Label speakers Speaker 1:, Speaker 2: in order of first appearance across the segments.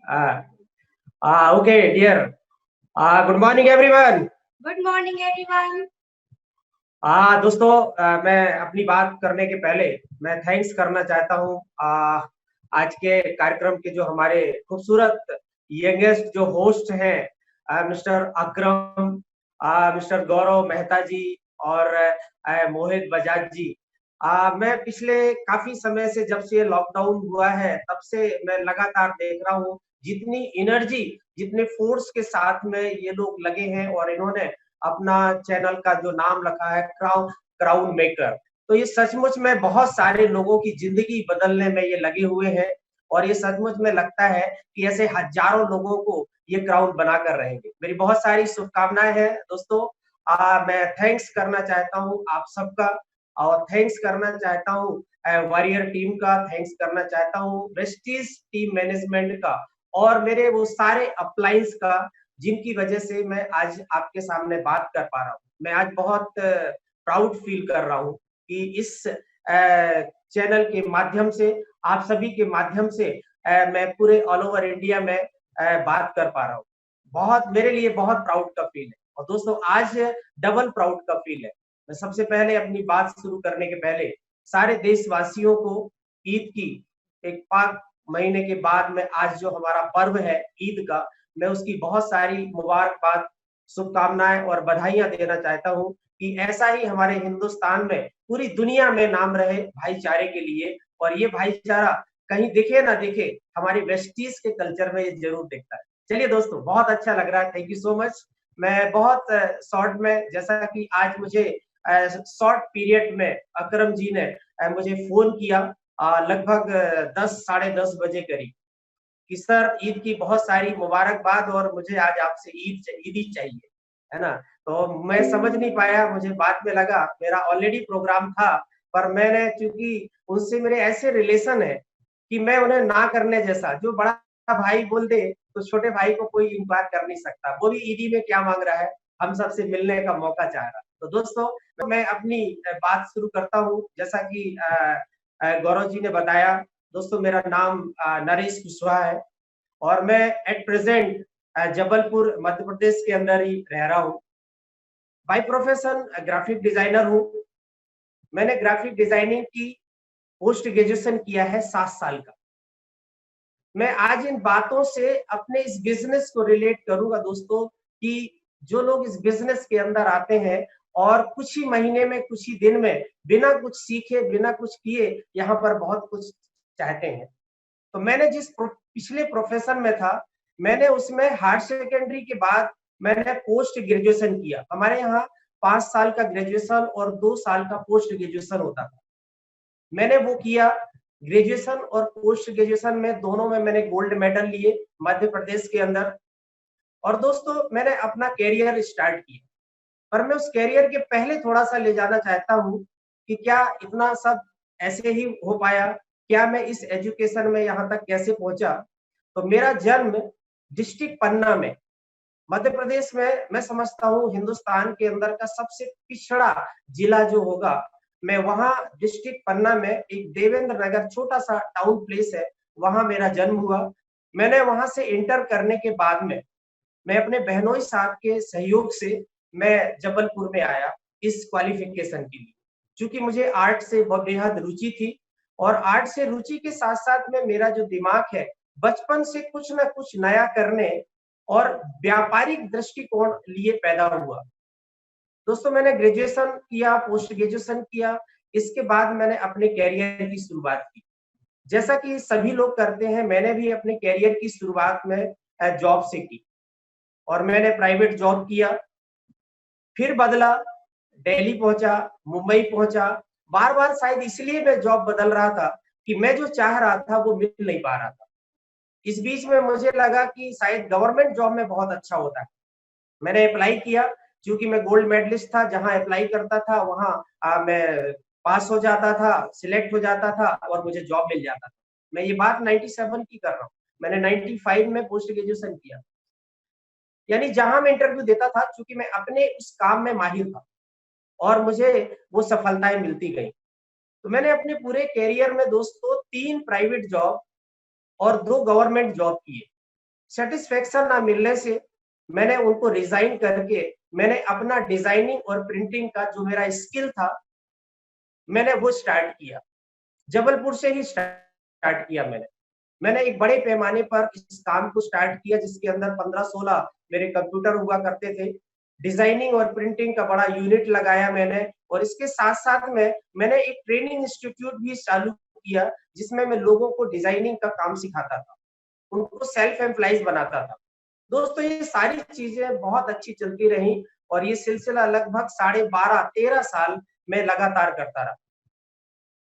Speaker 1: Uh, okay, dear. Good morning, everyone.
Speaker 2: Good morning, everyone.
Speaker 1: दोस्तों, मैं अपनी बात करने के पहले मैं थैंक्स करना चाहता हूँ आज के कार्यक्रम के जो हमारे खूबसूरत यंगेस्ट जो होस्ट हैं, मिस्टर अकरम, मिस्टर गौरव मेहता जी और मोहित बजाज जी। मैं पिछले काफी समय से जब से लॉकडाउन हुआ है तब से मैं लगातार देख रहा हूँ जितनी एनर्जी, जितने फोर्स के साथ में ये लोग लगे हैं और इन्होंने अपना चैनल का जो नाम रखा है क्राउन मेकर। तो ये सचमुच में बहुत सारे लोगों की जिंदगी बदलने में ये लगे हुए हैं और ये सचमुच में लगता है कि ऐसे हजारों लोगों को ये क्राउन बनाकर रहेंगे। मेरी बहुत सारी शुभकामनाएं हैं दोस्तों। मैं थैंक्स करना चाहता हूँ आप सबका और थैंक्स करना चाहता हूँ वॉरियर टीम का, थैंक्स करना चाहता हूँ वेस्टीज टीम मैनेजमेंट का और मेरे वो सारे अपलाइंस का जिनकी वजह से मैं आज आपके सामने बात कर पा रहा हूँ। मैं आज बहुत प्राउड फील कर रहा हूँ कि इस चैनल के माध्यम से, आप सभी के माध्यम से मैं पूरे ऑल ओवर इंडिया में बात कर पा रहा हूँ। बहुत मेरे लिए बहुत प्राउड का फील है और दोस्तों आज डबल प्राउड का फील है। मैं सबसे पहले अपनी बात शुरू करने के पहले सारे देशवासियों को ईद की एक पाक महीने के बाद में आज जो हमारा पर्व है ईद का, मैं उसकी बहुत सारी मुबारकबाद, शुभकामनाएं और बधाइयां देना चाहता हूं कि ऐसा ही हमारे हिंदुस्तान में पूरी दुनिया में नाम रहे भाईचारे के लिए और ये भाईचारा कहीं दिखे ना दिखे, हमारे वेस्टीज के कल्चर में ये जरूर दिखता है। चलिए दोस्तों, बहुत अच्छा लग रहा है, थैंक यू सो मच। मैं बहुत शॉर्ट में, जैसा कि आज मुझे शॉर्ट पीरियड में अकरम जी ने मुझे फोन किया लगभग 10 साढ़े 10 बजे करीब कि सर ईद की बहुत सारी मुबारकबाद और मुझे आज आपसे ईदी चाहिए, है ना। तो मैं समझ नहीं पाया, मुझे बाद में लगा मेरा ऑलरेडी प्रोग्राम था, पर मैंने चूंकि उनसे मेरे ऐसे रिलेशन है कि मैं उन्हें ना करने जैसा, जो बड़ा भाई बोल दे तो छोटे भाई को कोई इनकार कर नहीं सकता। वो भी ईदी में क्या मांग रहा है, हम सबसे मिलने का मौका चाह रहा। तो दोस्तों मैं अपनी बात शुरू करता हूँ। जैसा कि गौरव जी ने बताया, दोस्तों मेरा नाम नरेश कुशवाहा है और मैं एट प्रेजेंट जबलपुर मध्य प्रदेश के अंदर ही रह रहा हूँ। बाय प्रोफेशन ग्राफिक डिजाइनर हूँ। मैंने ग्राफिक डिजाइनिंग की पोस्ट ग्रेजुएशन किया है 7 साल का। मैं आज इन बातों से अपने इस बिजनेस को रिलेट करूंगा दोस्तों कि जो लोग इस बिजनेस के अंदर आते हैं और कुछ ही महीने में, कुछ ही दिन में, बिना कुछ सीखे, बिना कुछ किए यहाँ पर बहुत कुछ चाहते हैं। तो मैंने जिस पिछले प्रोफेशन में था, मैंने उसमें हायर सेकेंडरी के बाद मैंने पोस्ट ग्रेजुएशन किया। हमारे यहाँ 5 साल का ग्रेजुएशन और 2 साल का पोस्ट ग्रेजुएशन होता था। मैंने वो किया। ग्रेजुएशन और पोस्ट ग्रेजुएशन में दोनों में मैंने गोल्ड मेडल लिए मध्य प्रदेश के अंदर। और दोस्तों मैंने अपना कैरियर स्टार्ट किया, पर मैं उस कैरियर के पहले थोड़ा सा ले जाना चाहता हूँ कि क्या इतना सब ऐसे ही हो पाया, क्या मैं इस एजुकेशन में यहाँ तक कैसे पहुंचा। तो मेरा जन्म डिस्ट्रिक्ट पन्ना में, मध्य प्रदेश में, मैं समझता हूँ हिंदुस्तान के अंदर का सबसे पिछड़ा जिला जो होगा, मैं वहां डिस्ट्रिक्ट पन्ना में एक देवेंद्र नगर छोटा सा टाउन प्लेस है, वहां मेरा जन्म हुआ। मैंने वहां से इंटर करने के बाद में मैं अपने बहनोई साहब के सहयोग से मैं जबलपुर में आया इस क्वालिफिकेशन के लिए, क्योंकि मुझे आर्ट से बहुत बेहद रुचि थी। और आर्ट से रुचि के साथ साथ में मेरा जो दिमाग है बचपन से कुछ ना कुछ नया करने और व्यापारिक दृष्टिकोण लिए पैदा हुआ। दोस्तों मैंने ग्रेजुएशन किया, पोस्ट ग्रेजुएशन किया, इसके बाद मैंने अपने कैरियर की शुरुआत की। जैसा कि सभी लोग करते हैं, मैंने भी अपने कैरियर की शुरुआत में जॉब से की और मैंने प्राइवेट जॉब किया, फिर बदला, दिल्ली पहुंचा, मुंबई पहुंचा। बार बार शायद इसलिए मैं जॉब बदल रहा था कि मैं जो चाह रहा था वो मिल नहीं पा रहा था। इस बीच में मुझे लगा कि शायद गवर्नमेंट जॉब में बहुत अच्छा होता है। मैंने अप्लाई किया, क्योंकि मैं गोल्ड मेडलिस्ट था, जहां अप्लाई करता था वहां मैं पास हो जाता था, सिलेक्ट हो जाता था और मुझे जॉब मिल जाता था। मैं ये बात 97 की कर रहा हूँ, मैंने 95 में पोस्ट ग्रेजुएशन किया। यानी जहां मैं इंटरव्यू देता था, चूंकि मैं अपने उस काम में माहिर था और मुझे वो सफलताएं मिलती गई। तो मैंने अपने पूरे कैरियर में दोस्तों 3 प्राइवेट जॉब और 2 गवर्नमेंट जॉब किए। सेटिस्फेक्शन ना मिलने से मैंने उनको रिजाइन करके मैंने अपना डिजाइनिंग और प्रिंटिंग का जो मेरा स्किल था, मैंने वो स्टार्ट किया। जबलपुर से ही स्टार्ट किया मैंने। मैंने एक बड़े पैमाने पर इस काम को स्टार्ट किया जिसके अंदर 15-16 मेरे कंप्यूटर हुआ करते थे। डिजाइनिंग और प्रिंटिंग का बड़ा यूनिट लगाया मैंने और इसके साथ-साथ में मैंने एक ट्रेनिंग इंस्टीट्यूट भी चालू किया जिसमें मैं लोगों को डिजाइनिंग का काम सिखाता था। उनको सेल्फ एम्प्लॉइज बनाता था। दोस्तों ये सारी चीजें बहुत अच्छी चलती रही और ये सिलसिला लगभग 12.5-13 साल मैं लगातार करता रहा।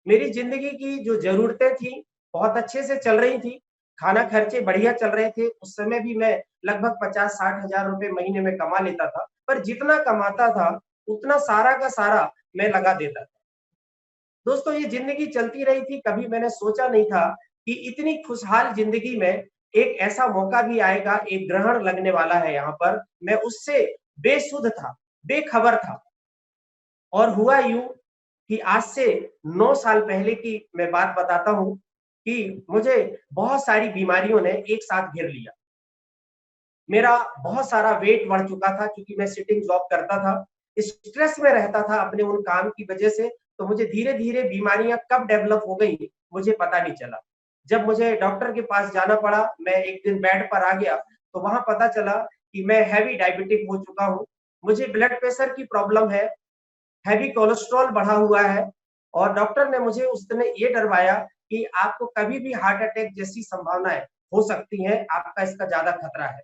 Speaker 1: मेरी ज़िंदगी की जो ज़रूरतें थी, बहुत अच्छे से चल रही थी। खाना खर्चे बढ़िया चल रहे थे। उस समय भी मैं लगभग 50-60 हज़ार रुपए महीने में कमा लेता था। पर जितना कमाता था, उतना सारा का सारा मैं लगा देता था। दोस्तों ये ज़िंदगी चलती रही थी, कभी मैंने सोचा नहीं था कि इतनी खुशहाल ज़िंदगी में एक ऐसा मौका भी आएगा, एक ग्रहण लगने वाला है यहाँ पर। मैं उससे बेसुध था, बेखबर था। और हुआ यूँ कि आज से 9 साल पहले की मैं बात बताता हूँ कि मुझे बहुत सारी बीमारियों ने एक साथ घेर लिया। मेरा बहुत सारा वेट बढ़ चुका था क्योंकि मैं सिटिंग जॉब करता था। स्ट्रेस में रहता था अपने उन काम की वजह से, तो मुझे धीरे-धीरे बीमारियाँ कब डेवलप हो गई, मुझे पता नहीं चला। जब मुझे डॉक्टर के पास जाना पड़ा, मैं एक दिन बेड पर आ गया, तो वहाँ पता चला कि मैं हेवी डायबिटिक हो चुका हूँ। मुझे ब्लड प्रेशर की प्रॉब्लम है, हैवी कोलेस्ट्रॉल बढ़ा हुआ है और डॉक्टर ने मुझे उस समय ये डरवाया कि आपको कभी भी हार्ट अटैक जैसी संभावनाएँ हो सकती हैं, आपका इसका ज़्यादा खतरा है।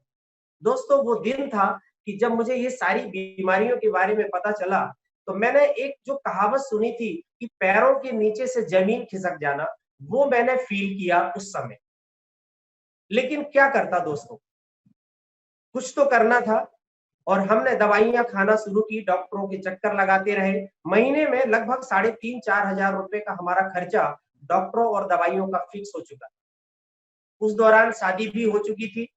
Speaker 1: दोस्तों वो दिन था कि जब मुझे ये सारी बीमारियों के बारे में पता चला, तो मैंने एक जो कहावत सुनी थी कि पैरों के नीचे से ज़मीन खिसक जाना, वो मैंने फ़ील किया उस समय। लेकिन क्या करता दोस्तों, कुछ तो करना था और हमने दवाइयाँ खाना शुरू की, डॉक्टरों के चक्कर लगाते रहे। महीने में लगभग साढ़े 3-4 हज़ार रुपए का हमारा खर्चा डॉक्टरों और दवाइयों का फिक्स हो चुका। उस दौरान शादी भी हो चुकी थी,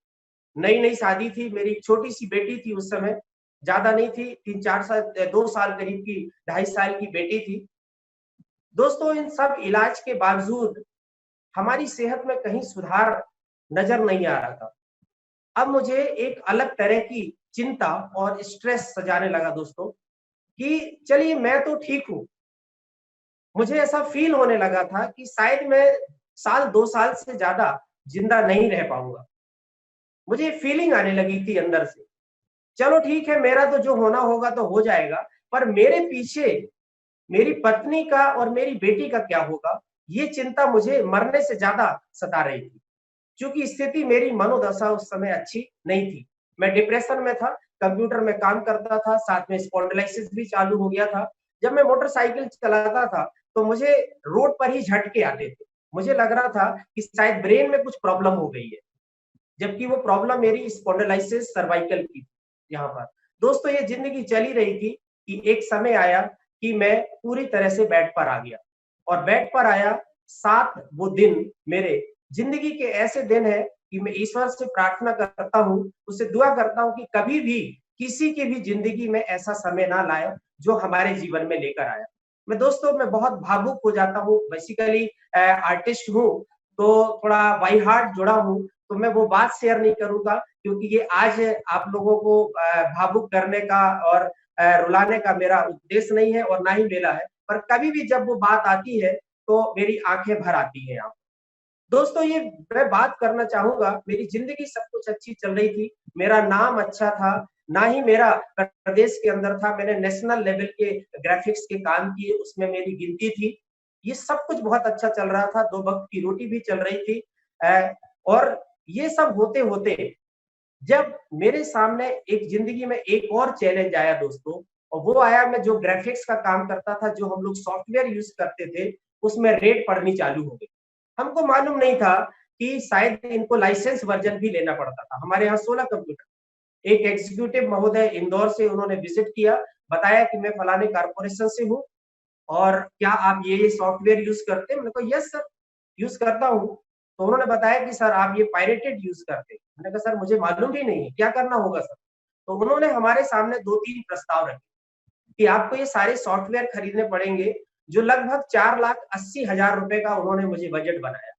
Speaker 1: नई-नई शादी थी, मेरी छोटी-सी बेटी थी उस समय, ज़्यादा नहीं थी, 3-4 साल 2 साल करीब की, 2.5 साल की बेटी थी। दोस्तों इन सब इलाज के बावजूद हमारी सेहत में कहीं सुधार नज़र नहीं आ रहा था। अब मुझे एक अलग तरह की चिंता और स्ट्रेस सजाने लगा दोस्तों, कि चलिए मैं तो ठीक हूँ। मुझे ऐसा फ़ील होने लगा था कि शायद मैं साल 2 साल से ज़्यादा ज़िंदा नहीं रह पाऊँगा। मुझे फीलिंग आने लगी थी अंदर से। चलो ठीक है, मेरा तो जो होना होगा तो हो जाएगा, पर मेरे पीछे मेरी पत्नी का और मेरी बेटी का क्या होगा? ये चिंता मुझे मरने से ज़्यादा सता रही थी। क्योंकि स्थिति मेरी मनोदशा उस समय अच्छी नहीं थी। मैं डिप्रेशन में था, कंप्यूटर में काम करता था, साथ में स्पॉन्डिलाइसिस भी चालू हो गया था। जब मैं मोटरसाइकिल चलाता था, तो मुझे रोड पर ही झटके आते थे। मुझे लग रहा था कि शायद ब्रेन में कुछ प्रॉब्लम हो गई है, जबकि वो प्रॉब्लम मेरी स्पॉन्डिलाइसिस सर्वाइकल की थी यहाँ पर। दोस्तों ये ज़िंदगी चली रही थी कि एक समय आया कि मैं पूरी तरह से बेड पर आ गया और बेड पर आया, 7 वो दिन मेरे ज़िंदगी के ऐसे दिन हैं कि मैं ईश्वर से प्रार्थना करता हूँ, उससे दुआ करता हूँ कि कभी भी किसी की भी ज़िंदगी में ऐसा समय ना लाए, जो हमारे जीवन में लेकर आया। मैं बहुत भावुक हो जाता हूँ, बेसिकली आर्टिस्ट हूँ, तो थोड़ा बाय हार्ट जुड़ा हूँ, तो मैं वो बात शेयर नहीं करूँगा क्योंकि ये आज आप लोगों को भावुक करने का और रुलाने का मेरा उद्देश्य नहीं है और ना ही मेरा है। पर कभी भी जब वो बात आती है, तो मेरी आँखें भर आती हैं यहाँ। दोस्तों ये मैं बात करना चाहूँगा, मेरी ज़िंदगी सब कुछ अच्छी चल रही थी, मेरा नाम अच्छा था, ना ही मेरा प्रदेश के अंदर था, मैंने नेशनल लेवल के ग्राफ़िक्स के काम किए, उसमें मेरी गिनती थी। ये सब कुछ बहुत अच्छा चल रहा था, 2 वक़्त की रोटी भी चल रही थी और ये सब होते-होते जब मेरे सामने एक ज़िंदगी में एक और चैलेंज आया दोस्तों और वो आया मैं जो ग्राफ़िक्स का काम करता था, जो हम लोग सॉफ्टवेयर यूज़ करते थे, उसमें रेट पड़नी चालू हो गई। हमको मालूम नहीं था कि शायद इनको लाइसेंस वर्ज़न भी लेना पड़ता था। हमारे यहाँ 16 कंप्यूटर एक एग्ज़ीक्यूटिव महोदय इंदौर से उन्होंने विज़िट किया, बताया कि मैं फलाने कॉर्पोरेशन से हूँ और क्या आप ये सॉफ्टवेयर यूज़ करते हैं? मैंने कहा यस सर, यूज़ करता हूँ। तो उन्होंने बताया कि सर आप ये पायरेटेड यूज़ करते हैं। मैंने कहा सर मुझे मालूम ही नहीं है, क्या करना होगा सर? तो उन्होंने हमारे सामने 2-3 प्रस्ताव रखे कि आपको ये सारे सॉफ्टवेयर खरीदने पड़ेंगे, जो लगभग 4,80,000 रुपए का उन्होंने मुझे बजट बनाया।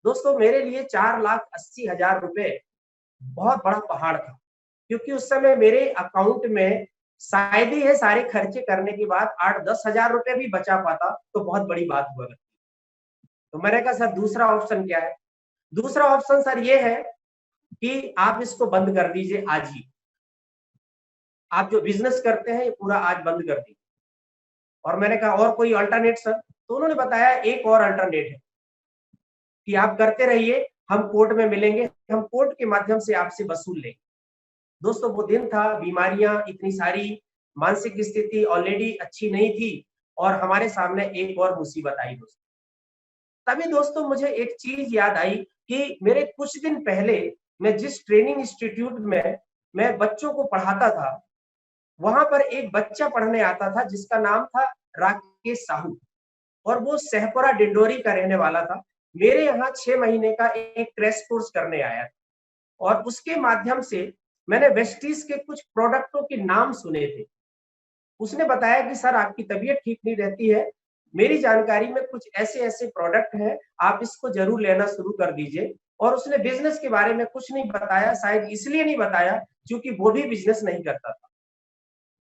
Speaker 1: दोस्तों मेरे लिए 4,80,000 रुपए बहुत बड़ा पहाड़ था, क्योंकि उस समय मेरे अकाउंट में शायद ही है सारे खर्चे करने के बाद 8-10,000 रुपए भी बचा पाता तो बहुत बड़ी बात हुआ करती। तो मैंने कहा सर दूसरा ऑप्शन क्या है? दूसरा ऑप्शन सर ये है कि आप इसको बंद कर दीजिए आज ही। आप जो बिज़नेस करते हैं ये पूरा आज बंद कर दीजिए। और मैंने कहा और कोई अल्टरनेट सर? तो उन्होंने बताया एक और अल्टरनेट है कि आप करते रहिए, हम कोर्ट में मिलेंगे, हम कोर्ट के माध्यम से आपसे वसूल लेंगे। दोस्तों वो दिन था, बीमारियां इतनी सारी, मानसिक स्थिति ऑलरेडी अच्छी नहीं थी और हमारे सामने एक और मुसीबत आई दोस्तों। तभी दोस्तों मुझे एक चीज याद आई कि मेरे कुछ दिन पहले मैं जिस ट्रेनिंग इंस्टीट्यूट में मैं बच्चों को पढ़ाता था, वहां पर एक बच्चा पढ़ने आता था जिसका नाम था राकेश साहू और वो सहपुरा डिंडोरी का रहने वाला था। मेरे यहाँ 6 महीने का एक क्रैश कोर्स करने आया था और उसके माध्यम से मैंने वेस्टीज के कुछ प्रोडक्टों के नाम सुने थे। उसने बताया कि सर आपकी तबीयत ठीक नहीं रहती है, मेरी जानकारी में कुछ ऐसे-ऐसे प्रोडक्ट हैं, आप इसको ज़रूर लेना शुरू कर दीजिए। और उसने बिज़नेस के बारे में कुछ नहीं बताया, शायद इसलिए नहीं बताया क्योंकि वो भी बिज़नेस नहीं करता था।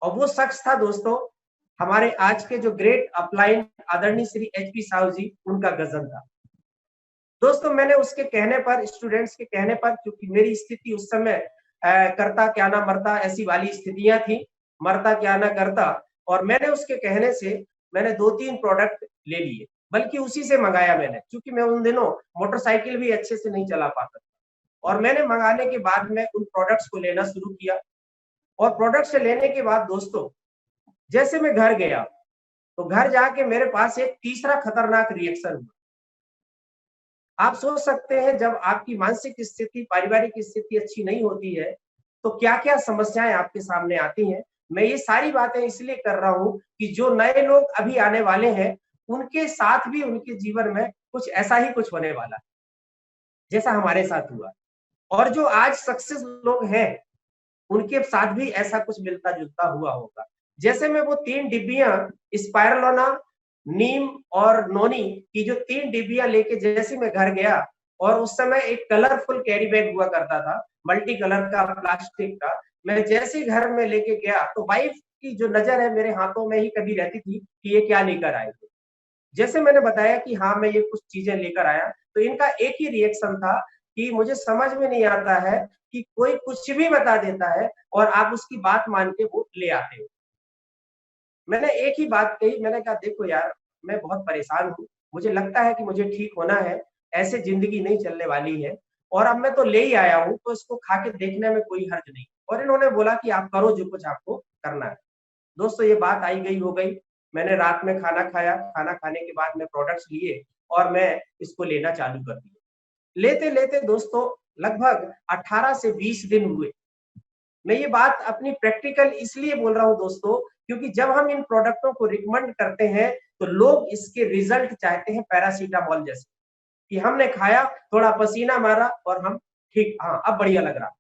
Speaker 1: और वो शख्स था दोस्तों, हमारे आज के जो ग्रेट अपलाइन आदरणीय श्री एचपी साहू जी, उनका गज़न था। दोस्तों मैंने उसके कहने पर, स्टूडेंट्स के कहने पर, क्योंकि मेरी स्थिति उस समय करता क्या ना मरता ऐसी वाली स्थितियां थी, मरता क्या ना करता, और मैंने उसके कहने से मैंने 2-3 प्रोडक्ट ले लिए, बल्कि उसी से मंगाया मैंने, क्योंकि मैं उन दिनों मोटरसाइकिल भी अच्छे से नहीं चला पाता था। और मैंने मंगाने के बाद में उन प्रोडक्ट्स को लेना शुरू किया और प्रोडक्ट्स लेने के बाद दोस्तों जैसे मैं घर गया, तो घर जाके मेरे पास एक तीसरा खतरनाक रिएक्शन हुआ। आप सोच सकते हैं जब आपकी मानसिक स्थिति, पारिवारिक स्थिति अच्छी नहीं होती है, तो क्या-क्या समस्याएँ आपके सामने आती हैं। मैं ये सारी बातें इसलिए कर रहा हूँ कि जो नए लोग अभी आने वाले हैं, उनके साथ भी उनके जीवन में कुछ ऐसा ही कुछ होने वाला है, जैसा हमारे साथ हुआ। और जो आज सक्सेस लोग हैं, उनके साथ भी ऐसा कुछ मिलता-जुलता हुआ होगा। जैसे मैं वो 3 डिब्बियाँ स्पाइरुलिना, नीम और नोनी की जो 3 डिब्बियाँ लेके जैसे मैं घर गया, और उस समय एक कलरफुल कैरी बैग हुआ करता था, मल्टी कलर का प्लास्टिक का। मैं जैसे ही घर में लेके गया तो वाइफ की जो नज़र है मेरे हाथों में ही कभी रहती थी कि ये क्या लेकर आए थे। जैसे मैंने बताया कि हाँ, मैं ये कुछ चीज़ें लेकर आया, तो इनका एक ही रिएक्शन था कि मुझे समझ में नहीं आता है कि कोई कुछ भी बता देता है और आप उसकी बात मान के वो ले आते हो। मैंने एक ही बात कही, मैंने कहा देखो यार, मैं बहुत परेशान हूँ, मुझे लगता है कि मुझे ठीक होना है, ऐसे ज़िंदगी नहीं चलने वाली है और अब मैं तो ले ही आया हूँ, तो इसको खा के देखने में कोई हर्ज नहीं। और इन्होंने बोला कि आप करो जो कुछ आपको करना है। दोस्तों ये बात आई गई हो गई, मैंने रात में खाना खाया, खाना खाने के बाद मैं प्रोडक्ट्स लिए और मैं इसको लेना चालू कर दिया। लेते-लेते दोस्तों लगभग 18 से 20 दिन हुए। मैं ये बात अपनी प्रैक्टिकल इसलिए बोल रहा हूँ दोस्तों, क्योंकि जब हम इन प्रोडक्टों को रिकमेंड करते हैं, तो लोग इसके रिजल्ट चाहते हैं पैरासिटामॉल जैसे, कि हमने खाया, थोड़ा पसीना मारा और हम ठीक, हाँ, अब बढ़िया लग रहा।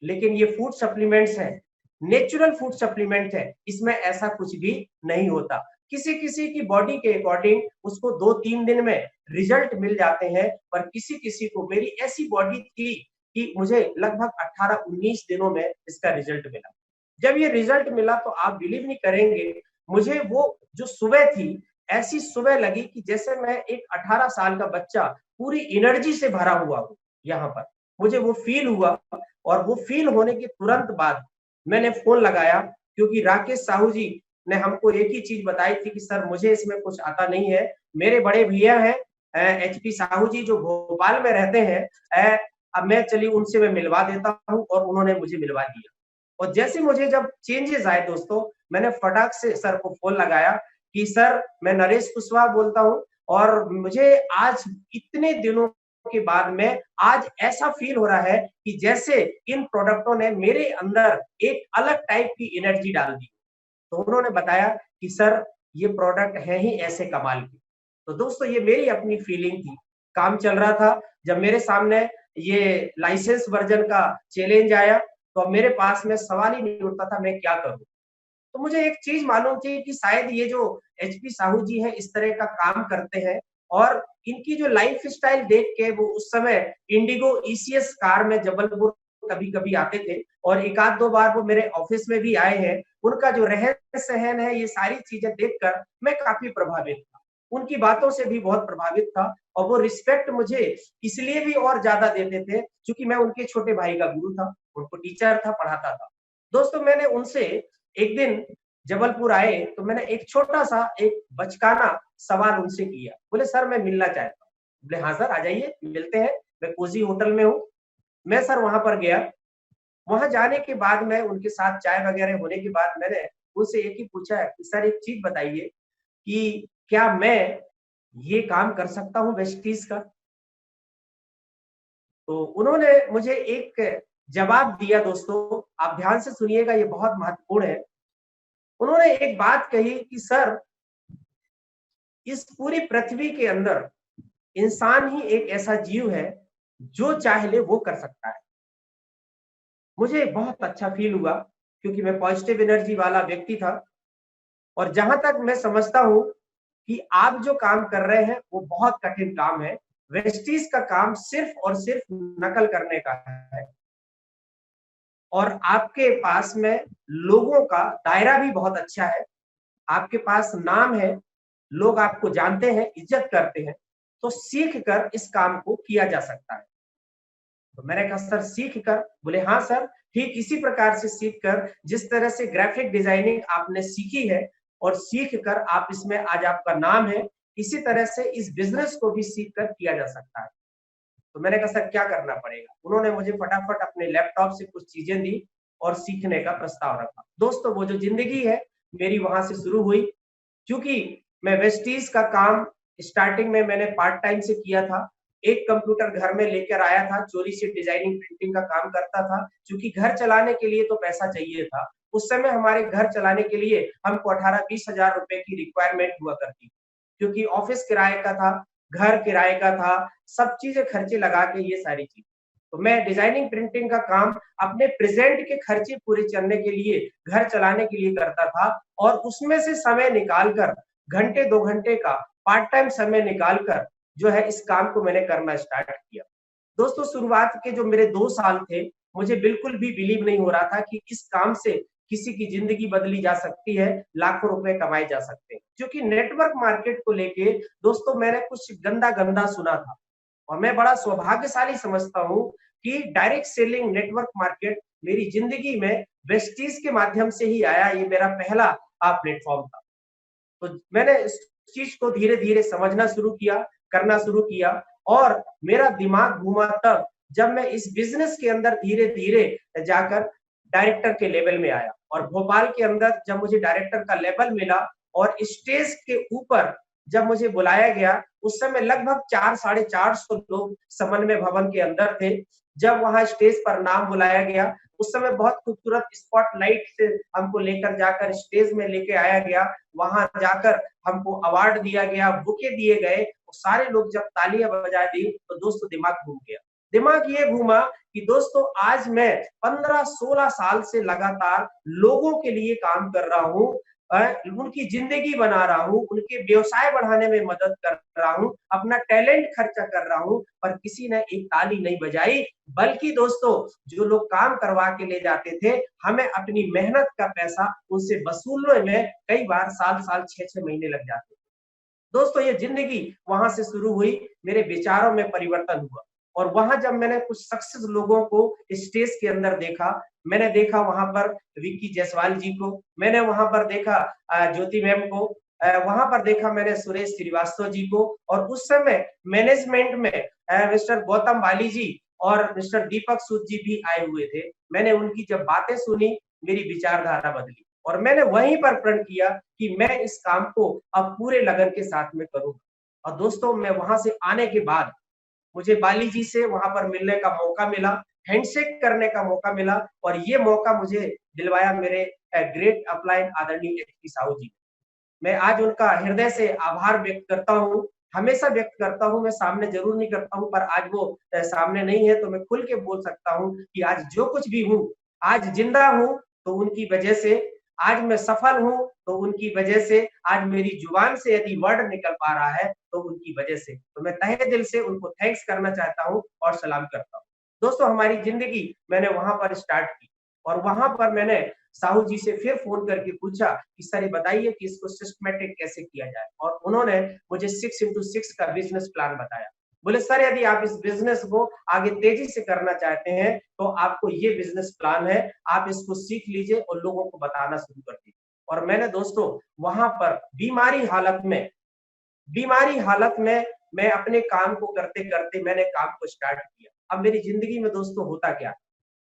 Speaker 1: लेकिन ये फूड सप्लीमेंट्स हैं, नेचुरल फूड सप्लीमेंट है, इसमें ऐसा कुछ भी नहीं होता। किसी-किसी की बॉडी के अकॉर्डिंग उसको 2-3 दिन में रिजल्ट मिल जाते हैं, पर किसी-किसी को, मेरी ऐसी बॉडी थी कि मुझे लगभग 18-19 दिनों में इसका रिजल्ट मिला। जब ये रिजल्ट मिला तो आप बिलीव नहीं करेंगे, मुझे वो जो सुबह थी, ऐसी सुबह लगी कि जैसे मैं एक 18 साल का बच्चा पूरी एनर्जी से भरा हुआ हूँ यहाँ पर। मुझे वो फ़ील हुआ और वो फ़ील होने के तुरंत बाद मैंने फ़ोन लगाया, क्योंकि राकेश साहू जी ने हमको एक ही चीज़ बताई थी कि सर मुझे इसमें कुछ आता नहीं है। मेरे बड़े भैया हैं एचपी साहू जी जो भोपाल में रहते हैं, अब मैं चलिए उनसे मैं मिलवा देता हूँ, और उन्होंने मुझे मिलवा दिया। और जैसे मुझे जब चेंजेस आए दोस्तों, मैंने फटाक से सर को फ़ोन लगाया कि सर मैं नरेश कुशवाहा बोलता हूँ और मुझे आज इतने दिनों के बाद में आज ऐसा फ़ील हो रहा है कि जैसे इन प्रोडक्टों ने मेरे अंदर एक अलग टाइप की एनर्जी डाल दी। तो उन्होंने बताया कि सर ये प्रोडक्ट है ही ऐसे कमाल के। तो दोस्तों ये मेरी अपनी फीलिंग थी। काम चल रहा था, जब मेरे सामने ये लाइसेंस वर्ज़न का चैलेंज आया, तो अब मेरे पास में सवाल ही नहीं उठता था मैं क्या करूँ? तो मुझे एक चीज़ मालूम थी कि शायद ये जो एचपी साहू जी हैं इस तरह का काम करते हैं, और इनकी जो लाइफ स्टाइल देख के वो उस समय इंडिगो ईसीएस कार में जबलपुर कभी-कभी आते थे और एक आध दो बार वो मेरे ऑफिस में भी आए हैं। उनका जो रहन-सहन है, ये सारी चीजें देखकर मैं काफ़ी प्रभावित था। उनकी बातों से भी बहुत प्रभावित था और वो रिस्पेक्ट मुझे इसलिए भी और ज़्यादा देते थे, क्योंकि मैं उनके छोटे भाई का गुरु था, उनको टीचर था, पढ़ाता था। दोस्तों मैंने उनसे एक दिन जबलपुर आए तो मैंने एक छोटा-सा एक बचकाना सवाल उनसे किया। बोले सर मैं मिलना चाहता हूँ। बोले हाँ सर आ जाइए, मिलते हैं। मैं कोज़ी होटल में हूँ। मैं सर वहाँ पर गया। वहाँ जाने के बाद मैं उनके साथ चाय वगैरह होने के बाद मैंने उनसे एक ही पूछा है कि सर एक चीज़ बताइए कि क्या मैं ये काम कर सकता हूँ वेस्टीज़ का? तो उन्होंने मुझे एक जवाब दिया दोस्तों, आप ध्यान से सुनिएगा ये बहुत महत्वपूर्ण है। उन्होंने एक बात कही कि सर इस पूरी पृथ्वी के अंदर इंसान ही एक ऐसा जीव है, जो चाहे ले वो कर सकता है। मुझे बहुत अच्छा फ़ील हुआ क्योंकि मैं पॉजिटिव एनर्जी वाला व्यक्ति था और जहाँ तक मैं समझता हूँ कि आप जो काम कर रहे हैं, वो बहुत कठिन काम है। वेस्टीज़ का काम सिर्फ़ और सिर्फ़ नकल करने का है और आपके पास में लोगों का दायरा भी बहुत अच्छा है। आपके पास नाम है, लोग आपको जानते हैं, इज़्ज़त करते हैं, तो सीख कर इस काम को किया जा सकता है। तो मैंने कहा सर सीख कर? बोले हाँ सर, ठीक इसी प्रकार से सीख कर जिस तरह से ग्राफिक डिजाइनिंग आपने सीखी है और सीख कर आप इसमें आज आपका नाम है, इसी तरह से इस बिज़नेस को भी सीख कर किया जा सकता है। तो मैंने कहा सर क्या करना पड़ेगा? उन्होंने मुझे फटाफट अपने लैपटॉप से कुछ चीज़ें दी और सीखने का प्रस्ताव रखा। दोस्तों वो जो ज़िंदगी है, मेरी वहाँ से शुरू हुई। क्योंकि मैं वेस्टीज़ का काम स्टार्टिंग में मैंने पार्ट टाइम से किया था। एक कंप्यूटर घर में लेकर आया था, चोरी से डिजाइनिंग प्रिंटिंग का काम करता था, क्योंकि घर चलाने के लिए तो पैसा चाहिए था। उस समय हमारे घर चलाने के लिए हमको 18-20 हज़ार रुपए की रिक्वायरमेंट हुआ करती, क्योंकि ऑफिस किराए का था, घर किराए का था, सब चीज़ें खर्चे लगा के ये सारी चीज़। तो मैं डिजाइनिंग प्रिंटिंग का काम अपने प्रेज़ेंट के खर्चे पूरे चलने के लिए, घर चलाने के लिए करता था और उसमें से समय निकाल कर घंटे 2 घंटे का पार्ट टाइम समय निकाल कर जो है इस काम को मैंने करना स्टार्ट किया। दोस्तों शुरुआत के जो मेरे 2 साल थे, मुझे बिल्कुल भी बिलीव नहीं हो रहा था कि इस काम से किसी की ज़िंदगी बदली जा सकती है, लाखों रुपए कमाए जा सकते हैं। क्योंकि नेटवर्क मार्केट को लेके दोस्तों मैंने कुछ गंदा-गंदा सुना था और मैं बड़ा सौभाग्यशाली समझता हूँ कि डायरेक्ट सेलिंग नेटवर्क मार्केट मेरी ज़िंदगी में वेस्टीज़ के माध्यम से ही आया, ये मेरा पहला प्लेटफ़ॉर्म था। तो मैंने इस चीज़ को धीरे-धीरे समझना शुरू किया, करना शुरू किया और मेरा दिमाग घूमा तब जब मैं इस बिज़नेस के अंदर धीरे-धीरे जाकर डायरेक्टर के लेवल में आया और भोपाल के अंदर जब मुझे डायरेक्टर का लेवल मिला और स्टेज के ऊपर जब मुझे बुलाया गया, उस समय लगभग 4 साढ़े 400 लोग समन्वय भवन के अंदर थे। जब वहाँ स्टेज पर नाम बुलाया गया, उस समय बहुत खूबसूरत स्पॉटलाइट से हमको लेकर जाकर स्टेज में लेके आया गया। वहाँ जाकर हमको अवार्ड दिया गया, बुके दिए गए, और सारे लोग जब तालियाँ बजा दी, तो दोस्तों दिमाग घूम गया। दिमाग ये घूमा कि दोस्तों आज मैं 15-16 साल से लगातार लोगों के लिए काम कर रहा हूँ उनकी ज़िंदगी बना रहा हूँ, उनके व्यवसाय बढ़ाने में मदद कर रहा हूँ, अपना टैलेंट खर्चा कर रहा हूँ, पर किसी ने एक ताली नहीं बजाई, बल्कि दोस्तों जो लोग काम करवा के ले जाते थे, हमें अपनी मेहनत का पैसा उनसे वसूलने में कई बार साल-साल, 6-6 महीने लग जाते थे। दोस्तों ये ज़िंदगी वहाँ से शुरू हुई, मेरे विचारों में परिवर्तन हुआ और वहाँ जब मैंने कुछ सक्सेस लोगों को स्टेज के अंदर देखा, मैंने देखा वहाँ पर विक्की जायसवाल जी को, मैंने वहाँ पर देखा ज्योति मैम को वहाँ पर देखा मैंने सुरेश श्रीवास्तव जी को और उस समय मैनेजमेंट में मिस्टर गौतम बाली जी और मिस्टर दीपक सूद जी भी आए हुए थे। मैंने उनकी जब बातें सुनी, मेरी विचारधारा बदली और मैंने वहीं पर प्रण किया कि मैं इस काम को अब पूरे लगन के साथ में करूँगा। और दोस्तों मैं वहाँ से आने के बाद मुझे बाली जी से वहाँ पर मिलने का मौका मिला, हैंडशेक करने का मौका मिला और ये मौका मुझे दिलवाया मेरे ग्रेट अपलाइन आदरणीय एचपी साहू जी। मैं आज उनका हृदय से आभार व्यक्त करता हूँ, हमेशा व्यक्त करता हूँ, मैं सामने ज़रूर नहीं करता हूँ पर आज वो सामने नहीं है तो मैं खुल के बोल सकता हूँ कि आज जो कुछ भी हूँ, आज ज़िंदा हूँ तो उनकी वजह से आज मैं सफल हूँ तो उनकी वजह से, आज मेरी जुबान से यदि वर्ड निकल पा रहा है तो उनकी वजह से। तो मैं तहे दिल से उनको थैंक्स करना चाहता हूँ और सलाम करता हूँ। दोस्तों, हमारी ज़िंदगी मैंने वहाँ पर स्टार्ट की और वहाँ पर मैंने साहू जी से फिर फ़ोन करके पूछा कि सर ये बताइए कि इसको सिस्टमैटिक कैसे किया जाए? और उन्होंने मुझे 6 इंटू 6 का बिज़नेस प्लान बताया। बोले सर यदि आप इस बिज़नेस को आगे तेज़ी से करना चाहते हैं, तो आपको ये बिज़नेस प्लान है, आप इसको सीख लीजिए और लोगों को बताना शुरू कर दीजिए। और मैंने दोस्तों वहाँ पर बीमारी हालत में मैं अपने काम को करते-करते मैंने काम को स्टार्ट किया। अब मेरी ज़िंदगी में दोस्तों होता क्या?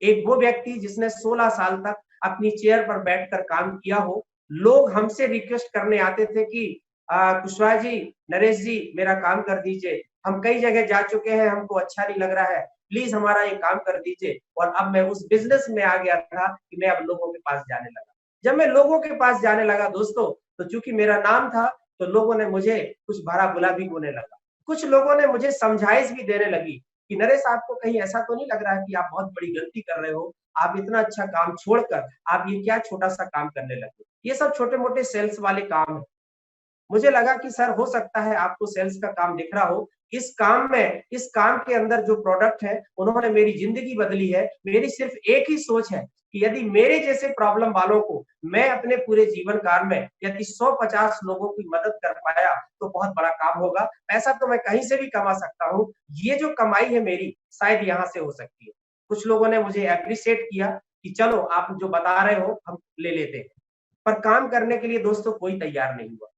Speaker 1: एक वो व्यक्ति जिसने 16 साल तक अपनी चेयर पर बैठकर काम किया हो, लोग हमसे रिक्वेस्ट करने आते थे कि कुशवाहा जी, नरेश जी मेरा काम कर दीजिए। हम कई जगह जा चुके हैं, हमको अच्छा नहीं लग रहा है, प्लीज़ हमारा ये काम कर दीजिए। और अब मैं उस बिज़नेस में आ गया था कि मैं अब लोगों के पास जाने लगा। जब मैं लोगों के पास जाने लगा दोस्तों, तो चूँकि मेरा नाम था तो लोगों ने मुझे कुछ भला-बुरा भी बोलने लगा। कुछ लोगों ने मुझे समझाइश भी देने लगी कि नरेश आपको कहीं ऐसा तो नहीं लग रहा है कि आप बहुत बड़ी गलती कर रहे हो? आप इतना अच्छा काम छोड़कर आप ये क्या छोटा-सा काम करने लगे? ये सब छोटे-मोटे सेल्स वाले काम हैं। मुझे लगा कि सर हो सकता है आपको सेल्स का काम दिख रहा हो। इस काम के अंदर जो प्रोडक्ट है, उन्होंने मेरी ज़िंदगी बदली है। मेरी सिर्फ़ एक ही सोच है कि यदि मेरे जैसे प्रॉब्लम वालों को मैं अपने पूरे जीवन काल में यदि 100-50 लोगों की मदद कर पाया, तो बहुत बड़ा काम होगा। पैसा तो मैं कहीं से भी कमा सकता हूँ। ये जो कमाई है मेरी, शायद यहाँ से हो सकती है। कुछ लोगों ने मुझे एप्रिशिएट किया कि चलो आप जो बता रहे हो, हम ले लेते हैं। पर काम करने के लिए दोस्तों कोई तैयार नहीं हुआ।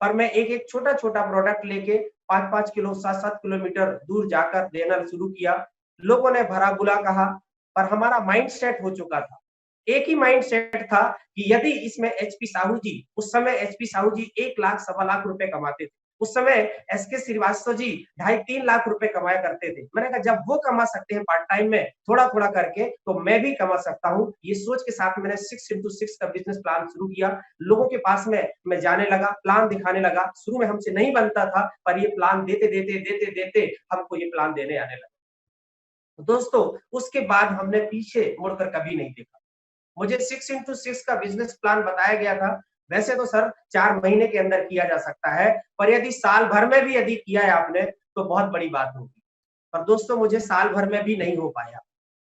Speaker 1: और मैं एक-एक छोटा-छोटा प्रोडक्ट लेके 5-5 किलो, 7-7 किलोमीटर दूर जाकर देना शुरू किया। लोगों ने भला-बुरा कहा, पर हमारा माइंड सेट हो चुका था। एक ही माइंड सेट था कि यदि इसमें एचपी साहू जी, उस समय एचपी साहू जी 1 लाख सवा लाख रुपए कमाते थे। उस समय एसके श्रीवास्तव जी ढाई 3 लाख रुपए कमाया करते थे। मैंने कहा जब वो कमा सकते हैं पार्ट टाइम में थोड़ा-थोड़ा करके, तो मैं भी कमा सकता हूँ। ये सोच के साथ मैंने 6 इंटू 6 का बिज़नेस प्लान शुरू किया। लोगों के पास में मैं जाने लगा, प्लान दिखाने लगा। शुरू में हमसे नहीं बनता था, पर ये प्लान देते-देते हमको ये प्लान देने आने लगा। तो दोस्तों, उसके बाद हमने पीछे मुड़कर कभी नहीं देखा। मुझे 6 इंटू 6 का बिज़नेस प्लान बताया गया था। वैसे तो सर 4 महीने के अंदर किया जा सकता है, पर यदि साल भर में भी यदि किया है आपने, तो बहुत बड़ी बात होगी। पर दोस्तों मुझे साल भर में भी नहीं हो पाया।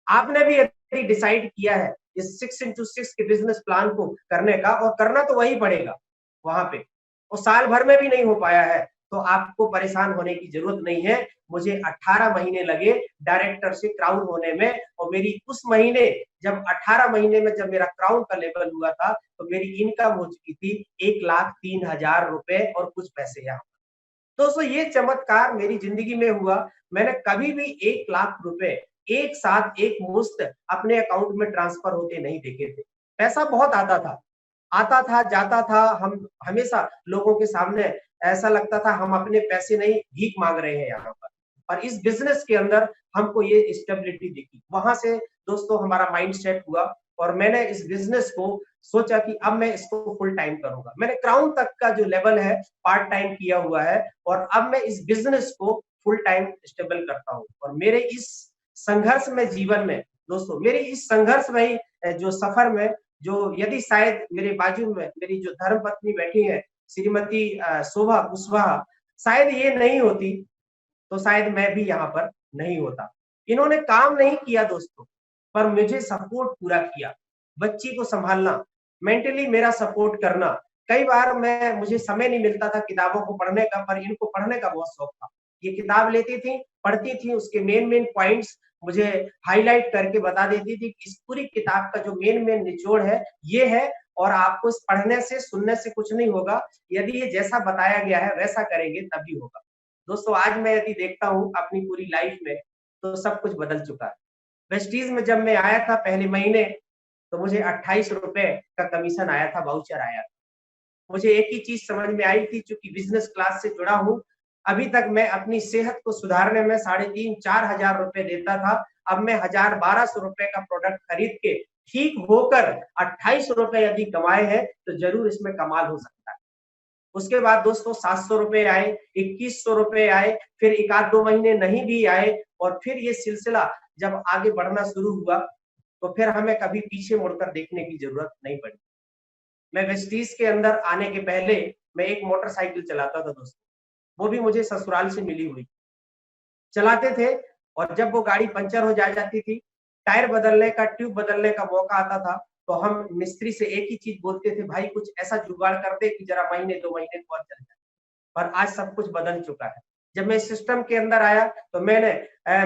Speaker 1: आपने भी यदि डिसाइड किया है इस 6 इंटू 6 के बिज़नेस प्लान को करने का और करना तो वही पड़ेगा, वहाँ पे। और साल भर में भी नहीं हो पाया है, तो आपको परेशान होने की ज़रूरत नहीं है। मुझे 18 महीने लगे डायरेक्टर से क्राउन होने में और मेरी उस महीने जब 18 महीने में जब मेरा क्राउन का लेवल हुआ था, तो मेरी इनकम हो चुकी थी 1,03,000 रुपए और कुछ पैसे यहाँ। दोस्तों ये चमत्कार मेरी ज़िंदगी में हुआ। मैंने कभी भी 1 लाख रुपए एक साथ एक मुश्त अपने अकाउंट में ट्रांसफर होते नहीं देखे थे। पैसा बहुत आता था, जाता था। हम हमेशा लोगों के सामने ऐसा लगता था हम अपने पैसे नहीं भीख माँग रहे हैं यहाँ पर। और इस बिज़नेस के अंदर हमको ये स्टेबिलिटी दिखी। वहाँ से दोस्तों हमारा माइंड सेट हुआ और मैंने इस बिज़नेस को सोचा कि अब मैं इसको फुल टाइम करूँगा। मैंने क्राउन तक का जो लेवल है पार्ट टाइम किया हुआ है और अब मैं इस बिज़नेस को फुल टाइम स्टेबल करता हूँ। और मेरे इस संघर्ष में जीवन में दोस्तों मेरी इस संघर्ष में ही जो सफ़र में जो यदि शायद मेरे बाजू में मेरी जो धर्मपत्नी बैठी है श्रीमती शोभा कुशवाहा, शायद ये नहीं होती तो शायद मैं भी यहाँ पर नहीं होता। इन्होंने काम नहीं किया दोस्तों, पर मुझे सपोर्ट पूरा किया। बच्ची को सँभालना, मेंटली मेरा सपोर्ट करना। कई बार मुझे समय नहीं मिलता था किताबों को पढ़ने का, पर इनको पढ़ने का बहुत शौक था। ये किताब लेती थी, पढ़ती थी, उसके मेन-मेन पॉइंट्स मुझे हाइलाइट करके बता देती थी कि इस पूरी किताब का जो मेन-मेन निचोड़ है, ये है और आपको इस पढ़ने से, सुनने से कुछ नहीं होगा। यदि ये जैसा बताया गया है, वैसा करेंगे तभी होगा। दोस्तों आज मैं यदि देखता हूँ अपनी पूरी लाइफ में, तो सब कुछ बदल चुका है। वेस्टीज़ में जब मैं आया था पहले महीने, तो मुझे ₹28 का कमीशन आया था, वाउचर आया था। मुझे एक ही चीज़ समझ में आई थी चूँकि बिज़नेस क्लास से जुड़ा हूँ, अभी तक मैं अपनी सेहत को सुधारने में साढ़े 3-4 हज़ार रुपए देता था। अब मैं 1000-1200 रुपए का प्रोडक्ट खरीद के ठीक होकर ₹28 यदि कमाए हैं, तो ज़रूर इसमें कमाल हो सकता है। उसके बाद दोस्तों ₹700 आए, ₹2100 आए, फिर 1 आध 2 महीने नहीं भी आए और फिर ये सिलसिला जब आगे बढ़ना शुरू हुआ, तो फिर हमें कभी पीछे मुड़कर देखने की ज़रूरत नहीं पड़ी। मैं वेस्टीज के अंदर आने के पहले मैं एक मोटरसाइकिल चलाता था दोस्तों, वो भी मुझे ससुराल से मिली हुई। चलाते थे और जब वो गाड़ी पंचर हो जाती थी, टायर बदलने का, ट्यूब बदलने का मौका आता था, तो हम मिस्त्री से एक ही चीज बोलते थे, भाई कुछ ऐसा जुगाड़ कर दे कि जरा महीने 2 महीने और चल जाए। पर आज सब कुछ बदल चुका है। जब मैं इस सिस्टम के अंदर आया तो मैंने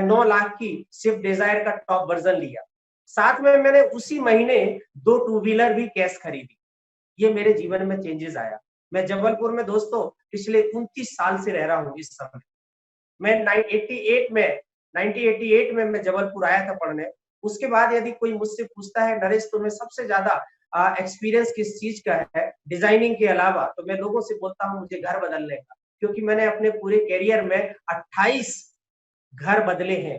Speaker 1: 9 लाख की स्विफ्ट डिजायर का टॉप वर्जन लिया। साथ में मैंने उसी महीने 2 टू व्हीलर भी कैश खरीदी। ये मेरे जीवन में चेंजेस आया। मैं जबलपुर में दोस्तों पिछले 29 साल से रह रहा हूँ इस समय। मैं 1988 में मैं जबलपुर आया था पढ़ने। उसके बाद यदि कोई मुझसे पूछता है नरेश तुम्हें सबसे ज्यादा एक्सपीरियंस किस चीज का है डिजाइनिंग के अलावा, तो मैं लोगों से बोलता हूँ मुझे घर बदलने का, क्योंकि मैंने अपने पूरे करियर में 28 घर बदले हैं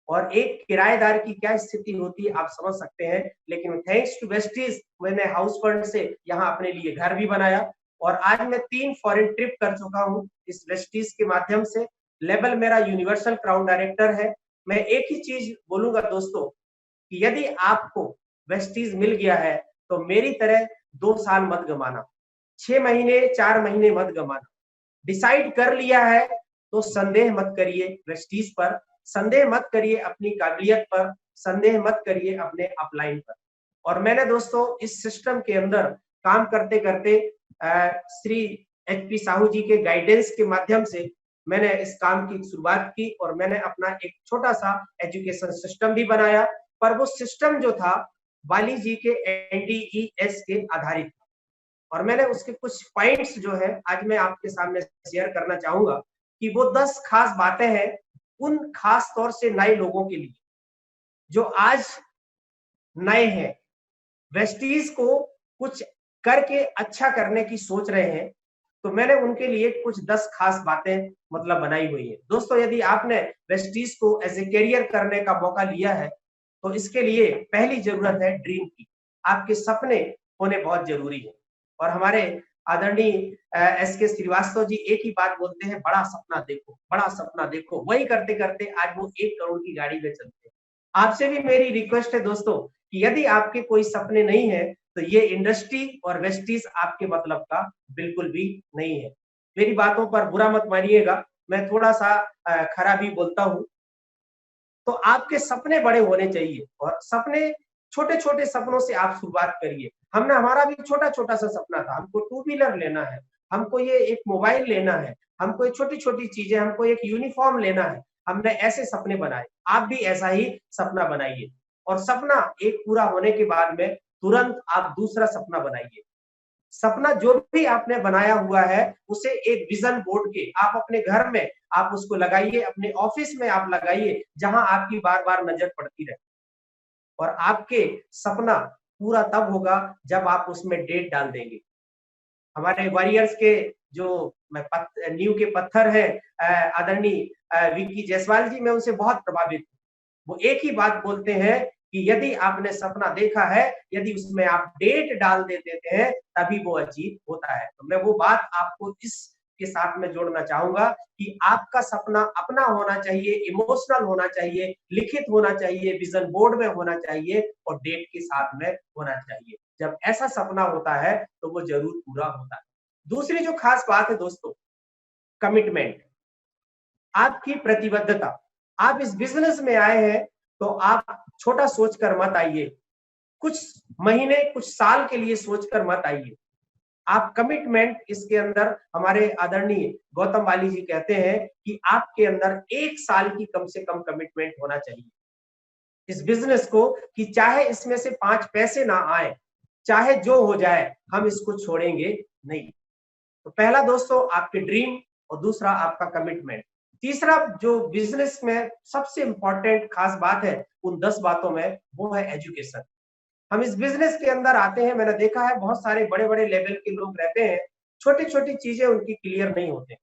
Speaker 1: और एक किराएदार की क्या स्थिति होती है आप समझ सकते हैं। लेकिन थैंक्स टू वेस्टीज मैंने हाउस फंड से यहाँ अपने लिए घर भी बनाया और आज मैं 3 फॉरेन ट्रिप कर चुका हूँ इस वेस्टीज के माध्यम से। लेवल मेरा यूनिवर्सल क्राउन डायरेक्टर है। मैं एक ही चीज बोलूंगा दोस्तों कि यदि आपको वेस्टीज मिल गया है तो मेरी तरह 2 साल मत गमाना, 6 महीने 4 महीने मत गमाना। डिसाइड कर लिया है तो संदेह मत करिए वेस्टीज पर, संदेह मत करिए अपनी काबिलियत पर, संदेह मत करिए अपने अपलाइन पर। और मैंने दोस्तों इस सिस्टम के अंदर काम करते करते श्री HP साहू जी के गाइडेंस के माध्यम से मैंने इस काम की शुरुआत की और मैंने अपना एक छोटा सा एजुकेशन सिस्टम भी बनाया। पर वो सिस्टम जो था वाली जी के NDES के आधारित था और मैंने उसके कुछ पॉइंट्स जो है आज मैं आपके सामने शेयर करना चाहूंगा कि वो 10 खास बातें हैं उन खास तौर से नए लोगों के लिए जो आज नए हैं, वेस्टीज को कुछ करके अच्छा करने की सोच रहे हैं। तो मैंने उनके लिए कुछ 10 खास बातें मतलब बनाई हुई है। दोस्तों यदि आपने वेस्टीज को एज ए करियर करने का मौका लिया है तो इसके लिए पहली जरूरत है ड्रीम की। आपके सपने होने बहुत जरूरी है और हमारे आदरणीय SK श्रीवास्तव जी एक ही बात बोलते हैं, बड़ा सपना देखो, बड़ा सपना देखो। वही करते करते आज वो 1 करोड़ की गाड़ी में चलते हैं। आपसे भी मेरी रिक्वेस्ट है दोस्तों कि यदि आपके कोई सपने नहीं है तो ये इंडस्ट्री और वेस्टीज आपके मतलब का बिल्कुल भी नहीं है। मेरी बातों पर बुरा मत मानिएगा, मैं थोड़ा सा खरा भी बोलता हूँ। तो आपके सपने बड़े होने चाहिए और सपने छोटे-छोटे सपनों से आप शुरुआत करिए। हमने हमारा भी छोटा-छोटा सा सपना था, हमको टू व्हीलर लेना है, हमको ये एक मोबाइल लेना है, हमको ये छोटी-छोटी चीजें, हमको एक यूनिफॉर्म लेना है। हमने ऐसे सपने बनाए, आप भी ऐसा ही सपना बनाइए और सपना एक पूरा होने के बाद में तुरंत आप दूसरा सपना बनाइए। सपना जो भी आपने बनाया हुआ है उसे एक विजन बोर्ड के आप अपने घर में आप उसको लगाइए, अपने ऑफिस में आप लगाइए, जहां आपकी बार-बार नजर पड़ती रहे और आपके सपना पूरा तब होगा जब आप उसमें डेट डाल देंगे। हमारे वॉरियर्स के जो नींव के पत्थर है आदरणीय विक्की जायसवाल जी, मैं उनसे बहुत प्रभावित हूँ। वो एक ही बात बोलते हैं कि यदि आपने सपना देखा है, यदि उसमें आप डेट डाल देते हैं तभी वो अचीव होता है। तो मैं वो बात आपको इसके साथ में जोड़ना चाहूंगा कि आपका सपना अपना होना चाहिए, इमोशनल होना चाहिए, लिखित होना चाहिए, विजन बोर्ड में होना चाहिए और डेट के साथ में होना चाहिए। जब ऐसा सपना होता है तो वो जरूर पूरा होता है। दूसरी जो खास बात है दोस्तों, कमिटमेंट, आपकी प्रतिबद्धता। आप इस बिजनेस में आए हैं तो आप छोटा सोचकर मत आइए, कुछ महीने कुछ साल के लिए सोचकर मत आइए। आप कमिटमेंट इसके अंदर हमारे आदरणीय गौतम वाली जी कहते हैं कि आपके अंदर 1 साल की कम से कम कमिटमेंट होना चाहिए इस बिजनेस को कि चाहे इसमें से 5 पैसे ना आए, चाहे जो हो जाए, हम इसको छोड़ेंगे नहीं। तो पहला दोस्तों आपके ड्रीम और दूसरा आपका कमिटमेंट। तीसरा जो बिजनेस में सबसे इंपॉर्टेंट खास बात है उन 10 बातों में, वो है एजुकेशन। हम इस बिजनेस के अंदर आते हैं, मैंने देखा है बहुत सारे बड़े-बड़े लेवल के लोग रहते हैं, छोटी-छोटी चीजें उनकी क्लियर नहीं होते।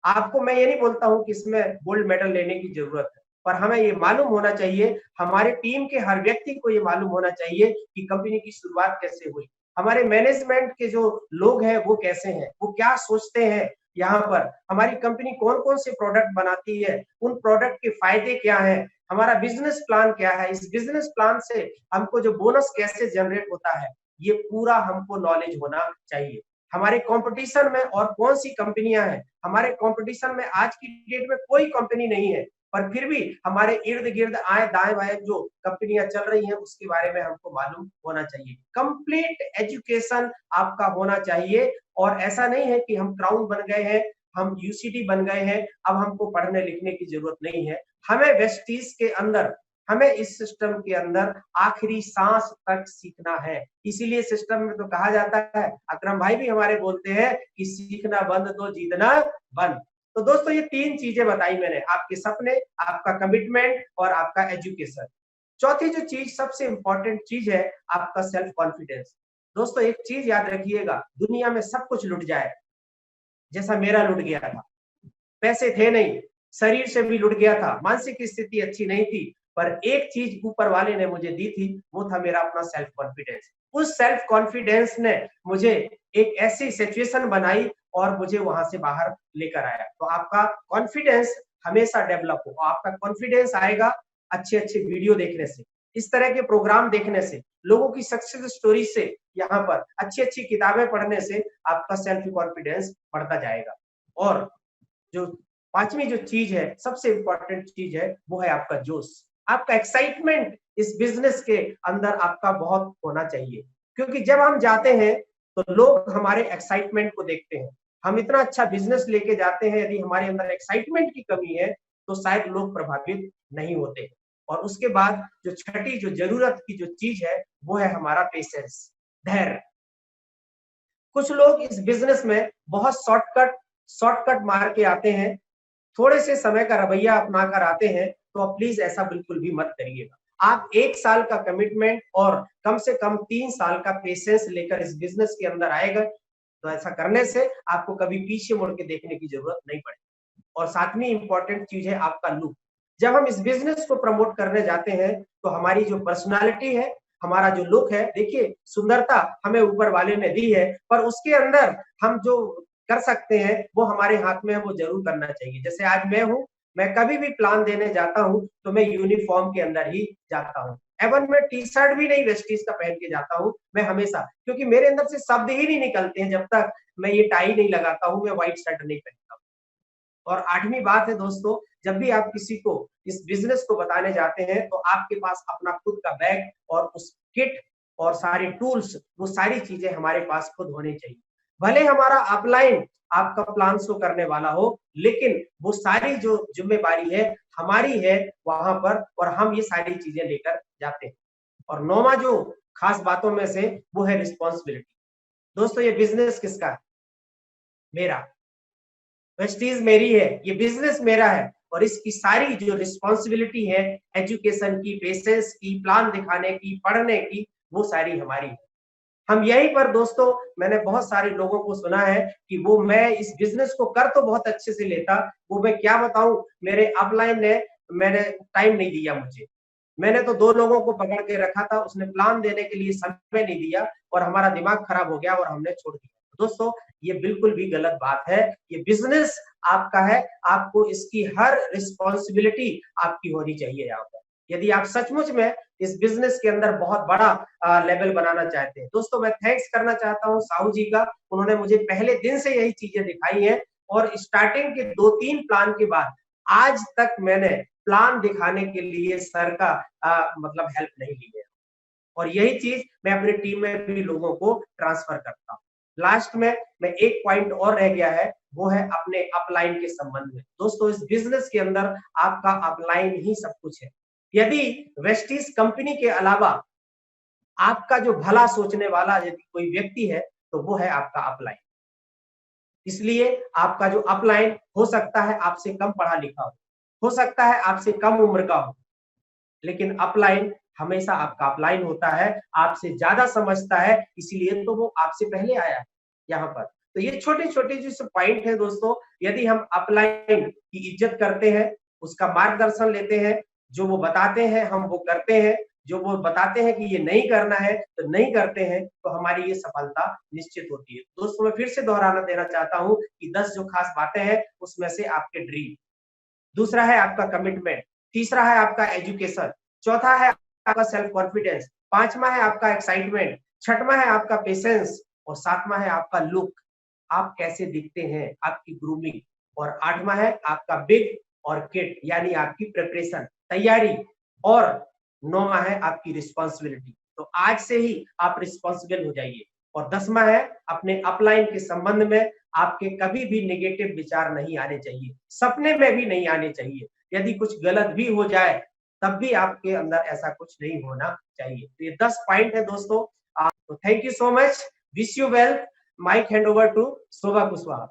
Speaker 1: आपको मैं ये नहीं बोलता हूँ कि इसमें गोल्ड मेडल लेने की जरूरत है, पर हमें ये मालूम होना चाहिए, हमारे टीम के हर व्यक्ति को ये मालूम होना चाहिए कि कंपनी की शुरुआत कैसे हुई, हमारे मैनेजमेंट के जो लोग हैं वो कैसे हैं, वो क्या सोचते हैं, यहाँ पर हमारी कंपनी कौन कौन से प्रोडक्ट बनाती है, उन प्रोडक्ट के फायदे क्या हैं, हमारा बिजनेस प्लान क्या है, इस बिजनेस प्लान से हमको जो बोनस कैसे जनरेट होता है, ये पूरा हमको नॉलेज होना चाहिए। हमारे कंपटीशन में और कौन सी कंपनियां हैं, हमारे कंपटीशन में आज की डेट में कोई कंपनी नहीं है, पर फिर भी हमारे इर्द गिर्द आए दाएं बाएं जो कंपनियां चल रही हैं उसके बारे में हमको मालूम होना चाहिए। कंप्लीट एजुकेशन आपका होना चाहिए, और ऐसा नहीं है कि हम क्राउन बन गए हैं, हम यूसीडी बन गए हैं, अब हमको पढ़ने लिखने की जरूरत नहीं है। हमें वेस्टीज के अंदर, हमें इस सिस्टम के अंदर आखिरी सांस तक सीखना है। इसीलिए सिस्टम में तो कहा जाता है, अकरम भाई भी हमारे बोलते हैं कि सीखना बंद तो जीतना बंद। तो दोस्तों ये तीन चीजें बताई मैंने, आपके सपने, आपका कमिटमेंट और आपका एजुकेशन। चौथी जो चीज सबसे इंपॉर्टेंट चीज है, आपका सेल्फ कॉन्फिडेंस। दोस्तों एक चीज याद रखिएगा, दुनिया में सब कुछ लुट जाए, जैसा मेरा लुट गया था, पैसे थे नहीं, शरीर से भी लुट गया था, मानसिक स्थिति अच्छी नहीं थी, पर एक चीज ऊपर वाले ने मुझे दी थी, वो था मेरा अपना सेल्फ कॉन्फिडेंस। उस सेल्फ कॉन्फिडेंस ने मुझे एक ऐसी सिचुएशन बनाई और मुझे वहां से बाहर लेकर आया। तो आपका कॉन्फिडेंस हमेशा डेवलप हो, आपका कॉन्फिडेंस आएगा अच्छे अच्छे वीडियो देखने से, इस तरह के प्रोग्राम देखने से, लोगों की सक्सेस स्टोरी से, यहाँ पर अच्छी अच्छी किताबें पढ़ने से आपका सेल्फ कॉन्फिडेंस बढ़ता जाएगा। और जो पांचवी जो चीज है, सबसे इंपॉर्टेंट चीज है, वो है आपका जोश, आपका एक्साइटमेंट इस बिजनेस के अंदर आपका बहुत होना चाहिए। क्योंकि जब हम जाते हैं तो लोग हमारे एक्साइटमेंट को देखते हैं। हम इतना अच्छा बिजनेस लेके जाते हैं, यदि हमारे अंदर एक्साइटमेंट की कमी है तो शायद लोग प्रभावित नहीं होते। और उसके बाद जो छठी जो जरूरत की जो चीज है, वो है हमारा पेशेंस, धैर्य। कुछ लोग इस बिजनेस में बहुत शॉर्टकट मार के आते हैं, थोड़े से समय का रवैया अपना कर आते हैं, तो आप प्लीज ऐसा बिल्कुल भी मत करिएगा। आप 1 साल का कमिटमेंट और कम से कम 3 साल का पेशेंस लेकर इस बिजनेस के अंदर आएगा, तो ऐसा करने से आपको कभी पीछे मुड़ के देखने की जरूरत नहीं पड़ेगी। और सातवीं इंपॉर्टेंट चीज है आपका लुक। जब हम इस बिजनेस को प्रमोट करने जाते हैं तो हमारी जो पर्सनालिटी है, हमारा जो लुक है, देखिए सुंदरता हमें ऊपर वाले ने दी है, पर उसके अंदर हम जो कर सकते हैं वो हमारे हाथ में है, वो जरूर करना चाहिए। जैसे आज मैं हूं, मैं कभी भी प्लान देने जाता हूं तो मैं यूनिफॉर्म के अंदर ही जाता हूं। एवन मैं टी शर्ट भी नहीं वेस्टीज का पहन के जाता हूं मैं हमेशा, क्योंकि मेरे अंदर से शब्द ही नहीं निकलते हैं जब तक मैं ये टाई नहीं लगाता हूं, मैं व्हाइट शर्ट नहीं पहनता हूं। और आठवीं बात है दोस्तों, जब भी आप किसी को इस बिजनेस को बताने जाते हैं तो आपके पास अपना खुद का बैग और उस किट और सारे टूल्स, वो सारी चीजें हमारे पास खुद होनी चाहिए। भले हमारा अपलाइन आपका प्लान शो करने वाला हो, लेकिन वो सारी जो जिम्मेदारी है हमारी है वहां पर, और हम ये सारी चीजें लेकर जाते हैं। और नौवां जो खास बातों में से वो है रिस्पॉन्सिबिलिटी। दोस्तों ये बिजनेस किसका है? मेरा। वेस्टीज मेरी है, ये बिजनेस मेरा है, और इसकी सारी जो रिस्पॉन्सिबिलिटी है, एजुकेशन की, पेशेंस की, प्लान दिखाने की, पढ़ने की, वो सारी हमारी है। हम यहीं पर दोस्तों, मैंने बहुत सारे लोगों को सुना है कि वो मैं इस बिजनेस को कर तो बहुत अच्छे से लेता, वो मैं क्या बताऊं, मेरे अपलाइन ने मैंने टाइम नहीं दिया मुझे। मैंने तो 2 लोगों को पकड़ के रखा था, उसने प्लान देने के लिए समय नहीं दिया और हमारा दिमाग खराब हो गया और हमने छोड़ दिया। दोस्तों ये बिल्कुल भी गलत बात है, ये बिजनेस आपका है, आपको इसकी हर रिस्पॉन्सिबिलिटी आपकी होनी चाहिए यहाँ पर। यदि आप सचमुच में इस बिजनेस के अंदर बहुत बड़ा लेवल बनाना चाहते हैं। दोस्तों मैं थैंक्स करना चाहता हूँ साहू जी का, उन्होंने मुझे पहले दिन से यही चीजें दिखाई हैं, और स्टार्टिंग के 2-3 प्लान के बाद आज तक मैंने प्लान दिखाने के लिए सर का मतलब हेल्प नहीं ली है। और यही चीज मैं अपनी टीम में भी लोगों को ट्रांसफर करता हूँ। लास्ट में मैं एक पॉइंट और रह गया है, वो है अपने अपलाइन के संबंध में। दोस्तों इस बिजनेस के अंदर आपका अपलाइन ही सब कुछ है। यदि वेस्टीज कंपनी के अलावा आपका जो भला सोचने वाला यदि कोई व्यक्ति है तो वो है आपका अपलाइन। इसलिए आपका जो अपलाइन हो सकता है आपसे कम पढ़ा लिखा हो सकता है आपसे कम उम्र का हो, लेकिन अपलाइन हमेशा आपका अपलाइन होता है, आपसे ज्यादा समझता है, इसलिए तो वो आपसे पहले आया है यहाँ पर। तो ये छोटे छोटे जो पॉइंट है दोस्तों, यदि हम अपलाइन की इज्जत करते हैं, उसका मार्गदर्शन लेते हैं, जो वो बताते हैं हम वो करते हैं, जो वो बताते हैं कि ये नहीं करना है तो नहीं करते हैं, तो हमारी ये सफलता निश्चित होती है। दोस्तों मैं फिर से दोहराना देना चाहता हूँ कि 10 जो खास बातें हैं उसमें से आपके ड्रीम, दूसरा है आपका कमिटमेंट, तीसरा है आपका एजुकेशन, चौथा है आपका सेल्फ कॉन्फिडेंस, पांचवा है आपका एक्साइटमेंट, छठवां है आपका पेशेंस और सातवां है आपका लुक, आप कैसे दिखते हैं, आपकी ग्रूमिंग। और आठवां है आपका बिग और किट यानी आपकी प्रिपरेशन, तैयारी। और नौवां है आपकी रिस्पॉन्सिबिलिटी। तो आज से ही आप रिस्पॉन्सिबल हो जाइए। और 10वां है अपने अपलाइन के संबंध में आपके कभी भी नेगेटिव विचार नहीं आने चाहिए, सपने में भी नहीं आने चाहिए। यदि कुछ गलत भी हो जाए तब भी आपके अंदर ऐसा कुछ नहीं होना चाहिए। तो ये 10 पॉइंट है दोस्तों। तो thank you so much, wish you well. Mike hand over to Shobha Kushwaha.